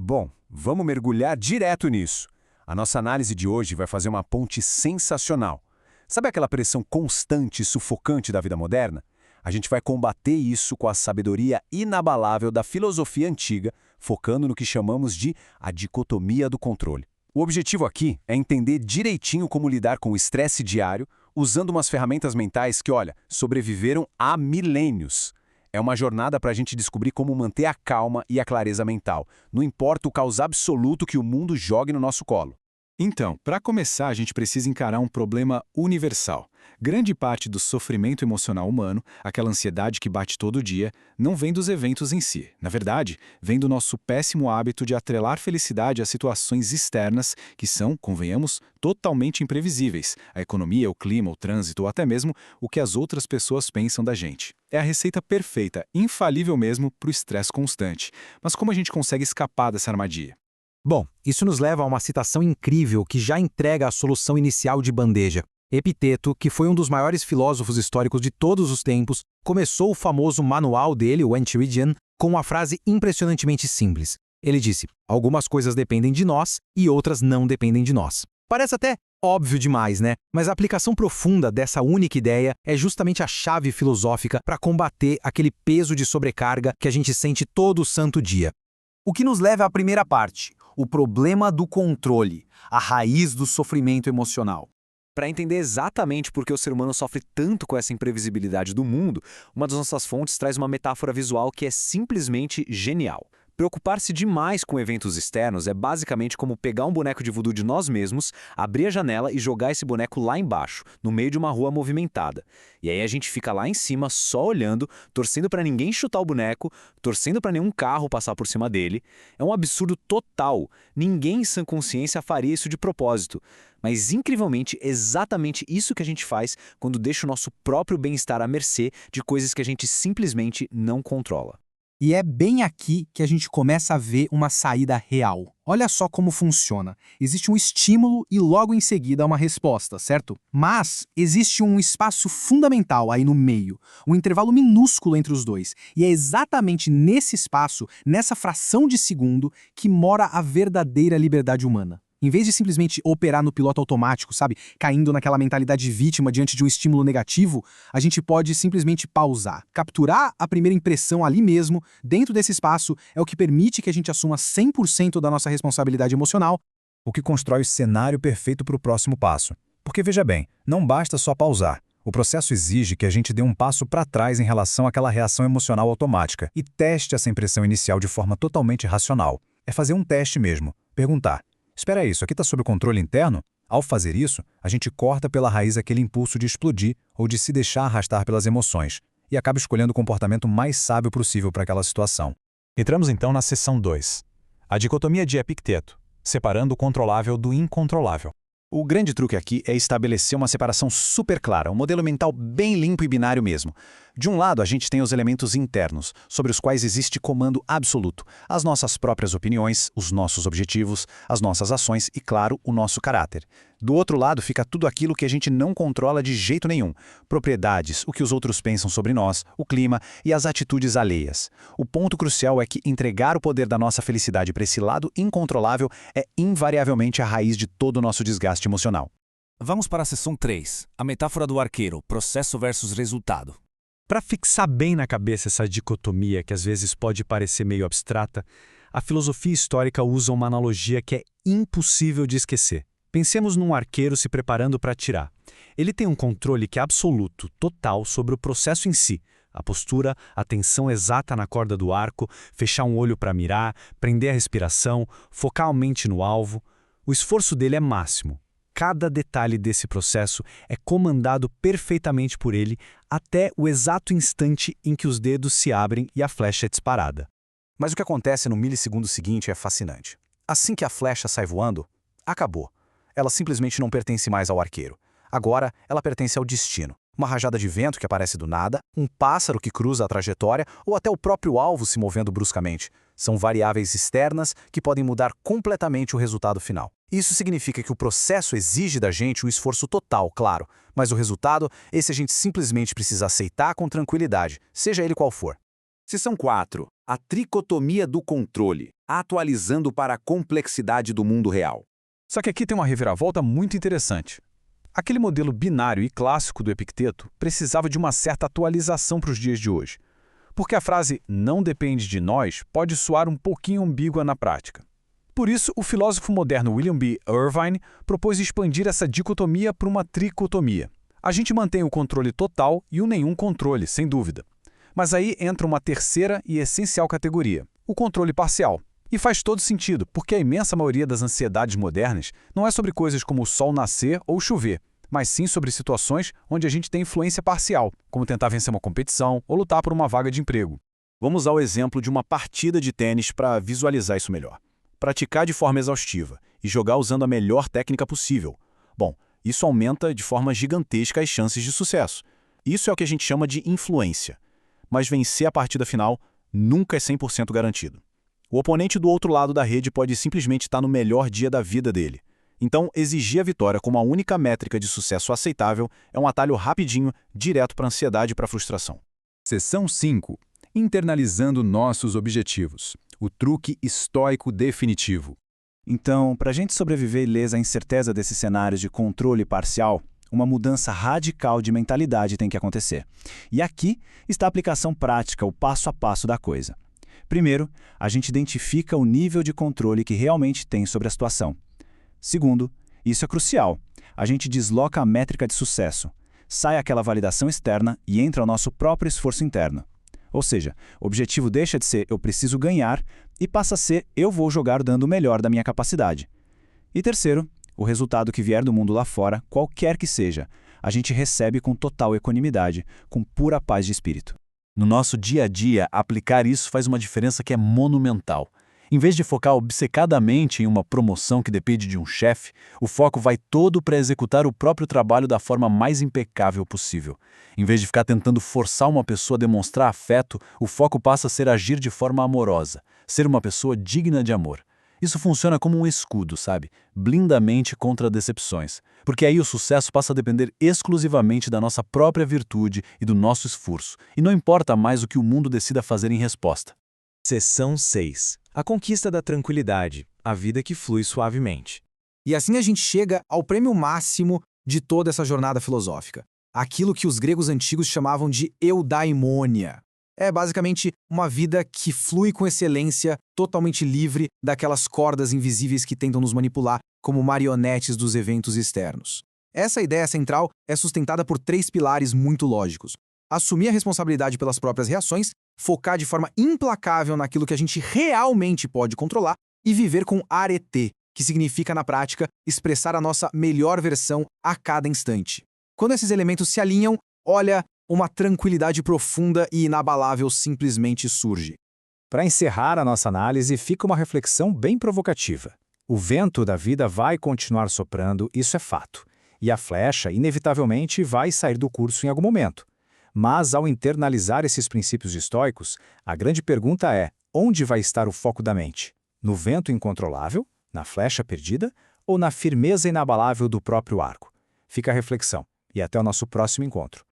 Bom, vamos mergulhar direto nisso. A nossa análise de hoje vai fazer uma ponte sensacional. Sabe aquela pressão constante e sufocante da vida moderna? A gente vai combater isso com a sabedoria inabalável da filosofia antiga, focando no que chamamos de a dicotomia do controle. O objetivo aqui é entender direitinho como lidar com o estresse diário, usando umas ferramentas mentais que, olha, sobreviveram há milênios. É uma jornada para a gente descobrir como manter a calma e a clareza mental, não importa o caos absoluto que o mundo jogue no nosso colo. Então, para começar, a gente precisa encarar um problema universal. Grande parte do sofrimento emocional humano, aquela ansiedade que bate todo dia, não vem dos eventos em si. Na verdade, vem do nosso péssimo hábito de atrelar felicidade a situações externas que são, convenhamos, totalmente imprevisíveis. A economia, o clima, o trânsito ou até mesmo o que as outras pessoas pensam da gente. É a receita perfeita, infalível mesmo, para o estresse constante. Mas como a gente consegue escapar dessa armadilha? Bom, isso nos leva a uma citação incrível que já entrega a solução inicial de bandeja. Epiteto, que foi um dos maiores filósofos históricos de todos os tempos, começou o famoso manual dele, o Enchiridion, com uma frase impressionantemente simples. Ele disse: algumas coisas dependem de nós e outras não dependem de nós. Parece até óbvio demais, né? Mas a aplicação profunda dessa única ideia é justamente a chave filosófica para combater aquele peso de sobrecarga que a gente sente todo santo dia. O que nos leva à primeira parte, o problema do controle, a raiz do sofrimento emocional. Para entender exatamente por que o ser humano sofre tanto com essa imprevisibilidade do mundo, uma das nossas fontes traz uma metáfora visual que é simplesmente genial. Preocupar-se demais com eventos externos é basicamente como pegar um boneco de voodoo de nós mesmos, abrir a janela e jogar esse boneco lá embaixo, no meio de uma rua movimentada. E aí a gente fica lá em cima só olhando, torcendo para ninguém chutar o boneco, torcendo para nenhum carro passar por cima dele. É um absurdo total. Ninguém em sã consciência faria isso de propósito. Mas, incrivelmente, é exatamente isso que a gente faz quando deixa o nosso próprio bem-estar à mercê de coisas que a gente simplesmente não controla. E é bem aqui que a gente começa a ver uma saída real. Olha só como funciona. Existe um estímulo e logo em seguida uma resposta, certo? Mas existe um espaço fundamental aí no meio, um intervalo minúsculo entre os dois. E é exatamente nesse espaço, nessa fração de segundo, que mora a verdadeira liberdade humana. Em vez de simplesmente operar no piloto automático, sabe, caindo naquela mentalidade vítima diante de um estímulo negativo, a gente pode simplesmente pausar. Capturar a primeira impressão ali mesmo, dentro desse espaço, é o que permite que a gente assuma 100% da nossa responsabilidade emocional, o que constrói o cenário perfeito para o próximo passo. Porque veja bem, não basta só pausar. O processo exige que a gente dê um passo para trás em relação àquela reação emocional automática e teste essa impressão inicial de forma totalmente racional. É fazer um teste mesmo, perguntar: espera aí, isso aqui está sob controle interno? Ao fazer isso, a gente corta pela raiz aquele impulso de explodir ou de se deixar arrastar pelas emoções e acaba escolhendo o comportamento mais sábio possível para aquela situação. Entramos então na seção 2. A dicotomia de Epicteto, separando o controlável do incontrolável. O grande truque aqui é estabelecer uma separação super clara, um modelo mental bem limpo e binário mesmo. De um lado, a gente tem os elementos internos, sobre os quais existe comando absoluto, as nossas próprias opiniões, os nossos objetivos, as nossas ações e, claro, o nosso caráter. Do outro lado fica tudo aquilo que a gente não controla de jeito nenhum. Propriedades, o que os outros pensam sobre nós, o clima e as atitudes alheias. O ponto crucial é que entregar o poder da nossa felicidade para esse lado incontrolável é invariavelmente a raiz de todo o nosso desgaste emocional. Vamos para a seção 3, a metáfora do arqueiro, processo versus resultado. Para fixar bem na cabeça essa dicotomia, que às vezes pode parecer meio abstrata, a filosofia histórica usa uma analogia que é impossível de esquecer. Pensemos num arqueiro se preparando para atirar. Ele tem um controle que é absoluto, total, sobre o processo em si. A postura, a tensão exata na corda do arco, fechar um olho para mirar, prender a respiração, focar a mente no alvo. O esforço dele é máximo. Cada detalhe desse processo é comandado perfeitamente por ele até o exato instante em que os dedos se abrem e a flecha é disparada. Mas o que acontece no milissegundo seguinte é fascinante. Assim que a flecha sai voando, acabou. Ela simplesmente não pertence mais ao arqueiro. Agora, ela pertence ao destino. Uma rajada de vento que aparece do nada, um pássaro que cruza a trajetória ou até o próprio alvo se movendo bruscamente. São variáveis externas que podem mudar completamente o resultado final. Isso significa que o processo exige da gente um esforço total, claro, mas o resultado, esse a gente simplesmente precisa aceitar com tranquilidade, seja ele qual for. Seção 4. A tricotomia do controle, atualizando para a complexidade do mundo real. Só que aqui tem uma reviravolta muito interessante. Aquele modelo binário e clássico do Epicteto precisava de uma certa atualização para os dias de hoje. Porque a frase "não depende de nós" pode soar um pouquinho ambígua na prática. Por isso, o filósofo moderno William B. Irvine propôs expandir essa dicotomia para uma tricotomia. A gente mantém o controle total e o nenhum controle, sem dúvida. Mas aí entra uma terceira e essencial categoria, o controle parcial. E faz todo sentido, porque a imensa maioria das ansiedades modernas não é sobre coisas como o sol nascer ou chover, mas sim sobre situações onde a gente tem influência parcial, como tentar vencer uma competição ou lutar por uma vaga de emprego. Vamos usar o exemplo de uma partida de tênis para visualizar isso melhor. Praticar de forma exaustiva e jogar usando a melhor técnica possível. Bom, isso aumenta de forma gigantesca as chances de sucesso. Isso é o que a gente chama de influência. Mas vencer a partida final nunca é 100% garantido. O oponente do outro lado da rede pode simplesmente estar no melhor dia da vida dele. Então, exigir a vitória como a única métrica de sucesso aceitável é um atalho rapidinho, direto para a ansiedade e para a frustração. Seção 5. Internalizando nossos objetivos. O truque estoico definitivo. Então, para a gente sobreviver ilesa à incerteza desses cenários de controle parcial, uma mudança radical de mentalidade tem que acontecer. E aqui está a aplicação prática, o passo a passo da coisa. Primeiro, a gente identifica o nível de controle que realmente tem sobre a situação. Segundo, isso é crucial. A gente desloca a métrica de sucesso, sai aquela validação externa e entra o nosso próprio esforço interno. Ou seja, o objetivo deixa de ser "eu preciso ganhar" e passa a ser "eu vou jogar dando o melhor da minha capacidade". E terceiro, o resultado que vier do mundo lá fora, qualquer que seja, a gente recebe com total equanimidade, com pura paz de espírito. No nosso dia a dia, aplicar isso faz uma diferença que é monumental. Em vez de focar obcecadamente em uma promoção que depende de um chefe, o foco vai todo para executar o próprio trabalho da forma mais impecável possível. Em vez de ficar tentando forçar uma pessoa a demonstrar afeto, o foco passa a ser agir de forma amorosa, ser uma pessoa digna de amor. Isso funciona como um escudo, sabe? Blinda a mente contra decepções. Porque aí o sucesso passa a depender exclusivamente da nossa própria virtude e do nosso esforço, e não importa mais o que o mundo decida fazer em resposta. Seção 6. A conquista da tranquilidade, a vida que flui suavemente. E assim a gente chega ao prêmio máximo de toda essa jornada filosófica. Aquilo que os gregos antigos chamavam de eudaimonia. É basicamente uma vida que flui com excelência, totalmente livre daquelas cordas invisíveis que tentam nos manipular como marionetes dos eventos externos. Essa ideia central é sustentada por 3 pilares muito lógicos. Assumir a responsabilidade pelas próprias reações, focar de forma implacável naquilo que a gente realmente pode controlar e viver com arete, que significa, na prática, expressar a nossa melhor versão a cada instante. Quando esses elementos se alinham, olha, uma tranquilidade profunda e inabalável simplesmente surge. Para encerrar a nossa análise, fica uma reflexão bem provocativa. O vento da vida vai continuar soprando, isso é fato. E a flecha, inevitavelmente, vai sair do curso em algum momento. Mas, ao internalizar esses princípios estoicos, a grande pergunta é: onde vai estar o foco da mente? No vento incontrolável? Na flecha perdida? Ou na firmeza inabalável do próprio arco? Fica a reflexão, e até o nosso próximo encontro.